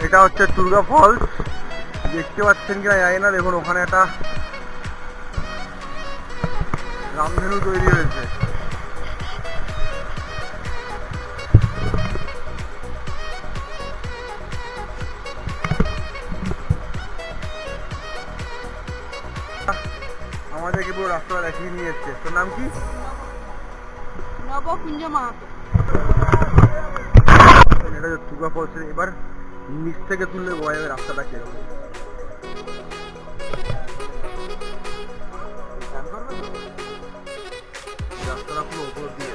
এটা হচ্ছে দুর্গা ফলস, দেখতে পাচ্ছেন কিনা জানি না। দেখুন ওখানে একটা রামধেনু তৈরি হয়েছে। আমাদেরকে পুরো রাস্তাটা দেখিয়ে নিয়ে এসছে। তোর নাম কি? নবকুঞ্জ মাহাতো। এটা হচ্ছে দুর্গা ফলসের। এবার নিচ থেকে তুললে বোঝা যাবে রাস্তাটা কিরকম। রাস্তাটা পুরো উপর দিয়ে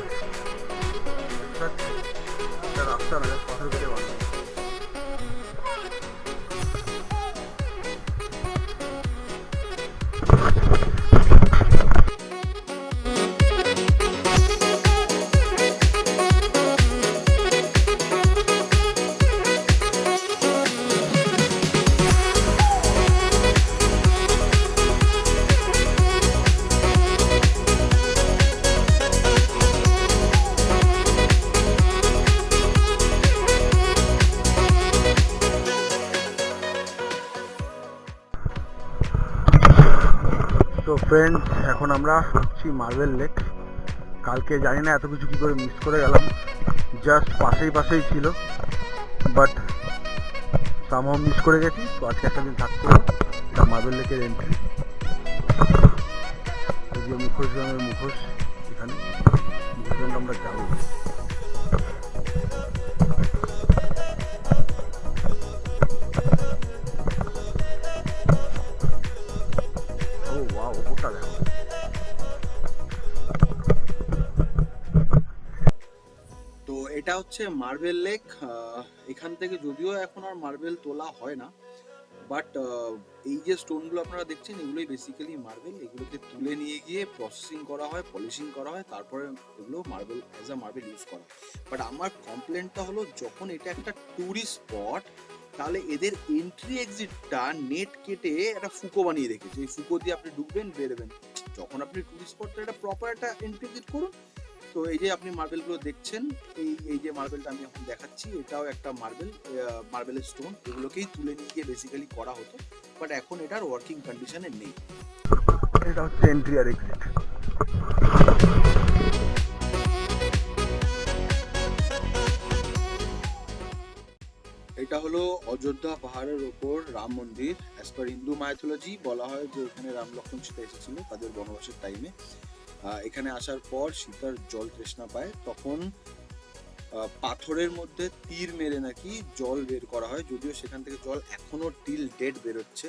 রাস্তা নয়, পাথর কেটে বানানো। তো ফ্রেন্ডস, এখন আমরা হচ্ছি মার্বেল লেক। কালকে জানি না এত কিছু কী করে মিস করে গেলাম, জাস্ট পাশেই ছিল, বাট সামহাও মিস করে গেছি। তো আজকে একটা দিন থাকতে হবে। এটা মার্বেল লেকের এন্ট্রি, মুখোশ গ্রামের মুখোশ। এখানে মুখোশ গ্রামটা আমরা যাবো। ও ওয়াও, ওপরটা দেখো। তো এটা হচ্ছে মার্বেল লেক। এখান থেকে যদিও এখন আর মার্বেল তোলা হয় না, বাট এই যে স্টোনগুলো আপনারা দেখছেন এগুলোই বেসিক্যালি মার্বেল। এগুলোকে তুলে নিয়ে গিয়ে প্রসেসিং করা হয়, পলিশিং করা হয়, তারপরে এগুলো marble as a marble use করা হয়। বাট আমার কমপ্লেনটা হলো, যখন এটা একটা ট্যুরিস্ট স্পট, তাহলে এদের এন্ট্রি এক্সিটটা নেট কেটে একটা ফুকো বানিয়ে রেখেছে। এই ফুকো দিয়ে আপনি ঢুকবেন, বেরোবেন। যখন আপনি ট্যুরিস্ট স্পটটা একটা প্রপার একটা এন্ট্রি এক্সিট করুন। তো এই যে আপনি মার্বেলগুলো দেখছেন, এই যে মার্বেলটা আমি এখন দেখাচ্ছি, এটাও একটা মার্বেলের স্টোন। এগুলোকেই তুলে নিয়ে গিয়ে বেসিক্যালি করা হতো, বাট এখন এটার ওয়ার্কিং কন্ডিশনে নেই। এটা হচ্ছে এন্ট্রি আর এক্সিট। এটা হলো অযোধ্যা পাহাড়ের ওপর রাম মন্দির। অ্যাজ পার হিন্দু মাইথোলজি বলা হয় যে এখানে রাম লক্ষ্মণ সীতা এসেছিল তাদের বনবাসের টাইমে। এখানে আসার পর সীতার জল তৃষ্ণা পায়, তখন পাথরের মধ্যে তীর মেরে নাকি জল বের করা হয়। যদিও সেখান থেকে জল এখনো টিল ডেট বেরোচ্ছে।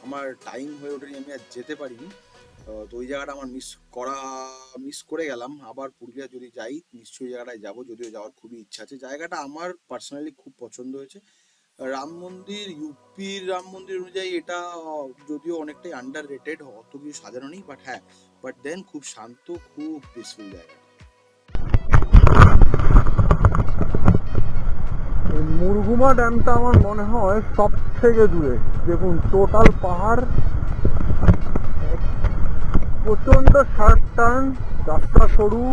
আমার টাইম হয়ে ওঠেনি, আমি আর যেতে পারিনি। তো ওই জায়গাটা আমার মিস করে গেলাম। আবার পুরুলিয়া যদি যাই নিশ্চয়ই জায়গাটায় যাবো, যদিও যাওয়ার খুবই ইচ্ছা আছে। জায়গাটা আমার পার্সোনালি খুব পছন্দ হয়েছে। রাম মন্দির, ইউপির রাম মন্দির অনুযায়ী এটা যদিও অনেকটাই আন্ডার রেটেড, অত কিছু সাজানো নেই, বাট দেন খুব শান্ত, খুব পিসফুল জায়গা। মুরগুমা ড্যামটা আমার মনে হয় সব থেকে দূরে। দেখুন টোটাল পাহাড়, প্রচন্ড শার্প টার্ন, রাস্তা সরু,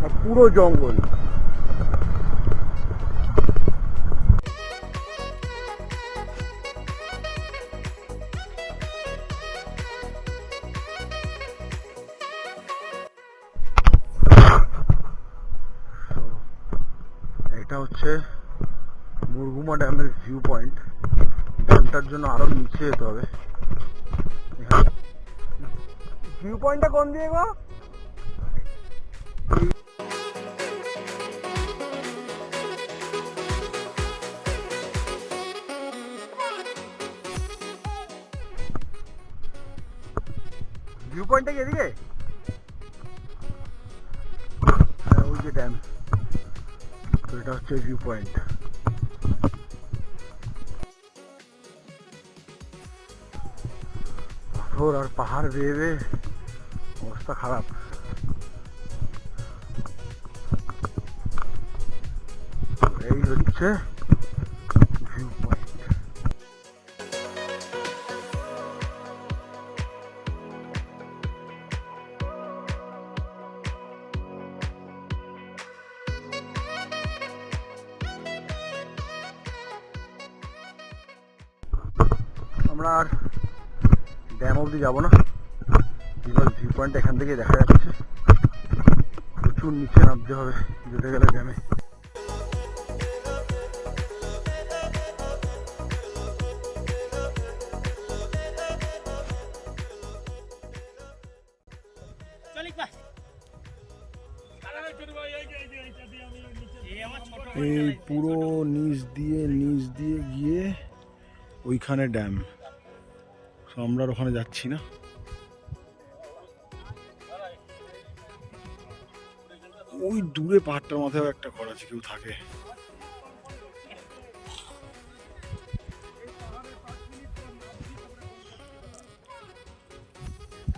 আর পুরো জঙ্গল। এটা হচ্ছে মুরগুমা ড্যামের ভিউ পয়েন্ট। ড্যামটার জন্য আরো নিচে যেতে হবে। ভিউ পয়েন্টটা কোন দিয়ে গো? ভিউ পয়েন্টটা কি এদিকে? হ্যাঁ, ওই যে ড্যাম। তো এটা হচ্ছে ভিউ পয়েন্ট। পাথর আর পাহাড় বেয়ে বেয়ে অবস্থা খারাপ। এই হচ্ছে ভিউ পয়েন্ট। আমরা আর ড্যাম অবধি যাবো না, বিকজ ভিউ পয়েন্ট এখান থেকে দেখা যাচ্ছে। প্রচুর নিচে নামতে হবে যেতে গেলে ড্যামে। এই পুরো নিচ দিয়ে গিয়ে ওইখানে ড্যাম। আমরা আর ওখানে যাচ্ছি না। ওই দূরে পাহাড়টার মাথায় একটা ঘর আছে, কেউ থাকে।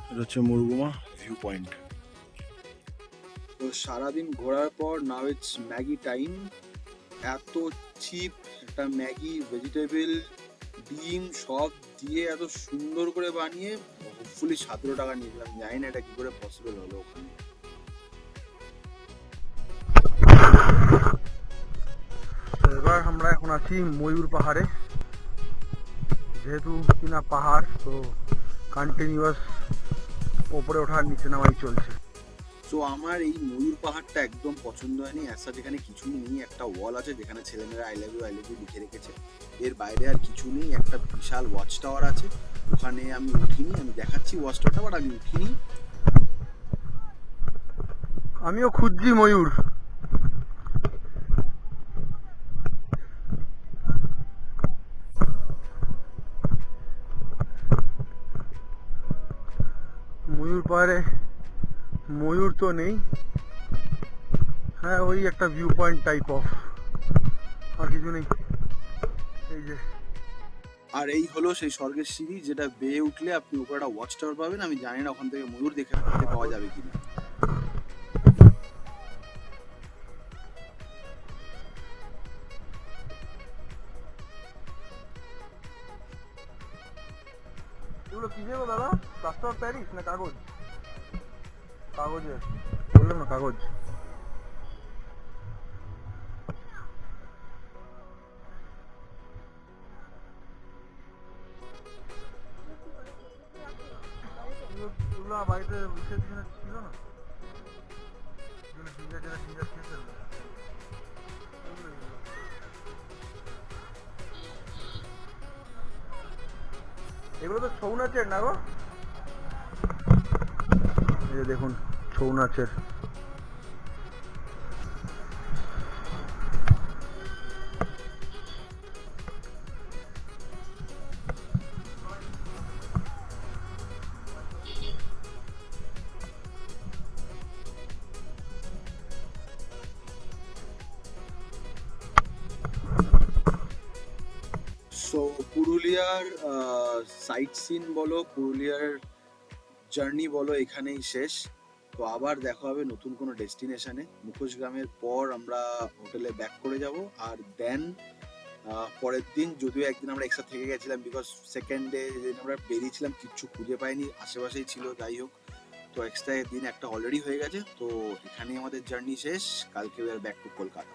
এটা হচ্ছে মুরগুমা ভিউ পয়েন্ট। তো সারাদিন ঘোরার পর নাও ইটস ম্যাগি টাইম। এত চিপ একটা ম্যাগি, ভেজিটেবল, ডিম সব দিয়ে এত সুন্দর করে বানিয়ে হোপফুলি 17 টাকা নিয়েছিলাম। জানি না এটা কি করে পসিবল হলো ওখানে। এবার আমরা এখন আছি ময়ূর পাহাড়ে। যেহেতু কিনা পাহাড়, তো কন্টিনিউয়াস ওপরে ওঠার নিচে নামাই চলছে। তো আমার এই ময়ূর পাহাড়টা একদম পছন্দ হয়নি। অ্যাসা যেখানে কিছুই নেই, একটা ওয়াল আছে যেখানে ছেলেমেয়েরা আই লাভ ইউ লিখে রেখেছে, এর বাইরে আর কিছু নেই। একটা বিশাল ওয়াচ টাওয়ার আছে, ওখানে আমি উঠিনি, আমি দেখাচ্ছি ওয়াচ টাওয়ারটা, বাট আমি উঠিনি। আমিও খুঁজছি ময়ূর। ময়ূর পাহাড়ে ময়ূর তো নেই, হ্যাঁ ওই একটা ভিউ পয়েন্ট টাইপ অফ, আর কিছু নেই। এই যে, আর এই হলো সেই স্বর্গের সিঁড়ি, যেটা বেয়ে উঠলে আপনি উপরে একটা ওয়াচ টাওয়ার পাবেন। আমি জানি না ওখান থেকে ময়ূর দেখতে পাওয়া যাবে কিনা। এগুলো কি দেবো দাদা? প্লাস্টার অফ প্যারিস না কাগজ? কাগজের বললাম না, কাগজ। এগুলো বাড়িতে ছিল না, এগুলো তো ছৌ নাচের না গো? এই যে দেখুন, ছৌ নাচের। সো পুরুলিয়ার সাইট সিন বলো, পুরুলিয়ার জার্নি বলো, এখানেই শেষ। তো আবার দেখা হবে নতুন কোনো ডেস্টিনেশনে। মুখোশগ্রামের পর আমরা হোটেলে ব্যাক করে যাব, আর দেন পরের দিন, যদিও একদিন আমরা এক্সট্রা থেকে গেছিলাম বিকজ সেকেন্ড ডে যেদিন আমরা বেরিয়েছিলাম কিচ্ছু খুঁজে পাইনি, আশেপাশেই ছিল, যাই হোক। তো এক্সট্রা দিন একটা অলরেডি হয়ে গেছে। তো এখানেই আমাদের জার্নি শেষ। কালকে ব্যাক টু কলকাতা।